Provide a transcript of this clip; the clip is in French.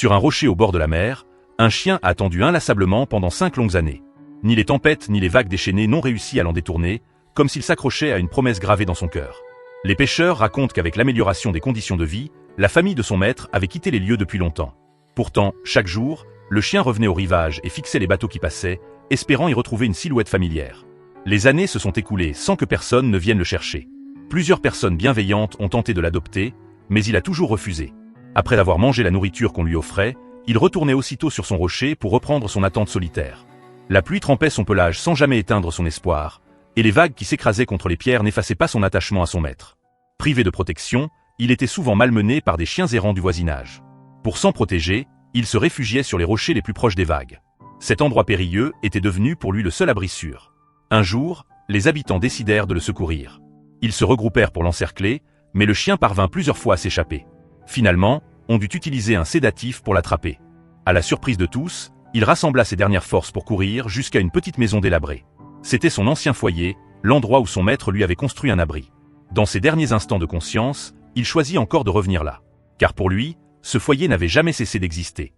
Sur un rocher au bord de la mer, un chien a attendu inlassablement pendant 5 longues années. Ni les tempêtes ni les vagues déchaînées n'ont réussi à l'en détourner, comme s'il s'accrochait à une promesse gravée dans son cœur. Les pêcheurs racontent qu'avec l'amélioration des conditions de vie, la famille de son maître avait quitté les lieux depuis longtemps. Pourtant, chaque jour, le chien revenait au rivage et fixait les bateaux qui passaient, espérant y retrouver une silhouette familière. Les années se sont écoulées sans que personne ne vienne le chercher. Plusieurs personnes bienveillantes ont tenté de l'adopter, mais il a toujours refusé. Après avoir mangé la nourriture qu'on lui offrait, il retournait aussitôt sur son rocher pour reprendre son attente solitaire. La pluie trempait son pelage sans jamais éteindre son espoir, et les vagues qui s'écrasaient contre les pierres n'effaçaient pas son attachement à son maître. Privé de protection, il était souvent malmené par des chiens errants du voisinage. Pour s'en protéger, il se réfugiait sur les rochers les plus proches des vagues. Cet endroit périlleux était devenu pour lui le seul abri sûr. Un jour, les habitants décidèrent de le secourir. Ils se regroupèrent pour l'encercler, mais le chien parvint plusieurs fois à s'échapper. Finalement, on dut utiliser un sédatif pour l'attraper. À la surprise de tous, il rassembla ses dernières forces pour courir jusqu'à une petite maison délabrée. C'était son ancien foyer, l'endroit où son maître lui avait construit un abri. Dans ses derniers instants de conscience, il choisit encore de revenir là. Car pour lui, ce foyer n'avait jamais cessé d'exister.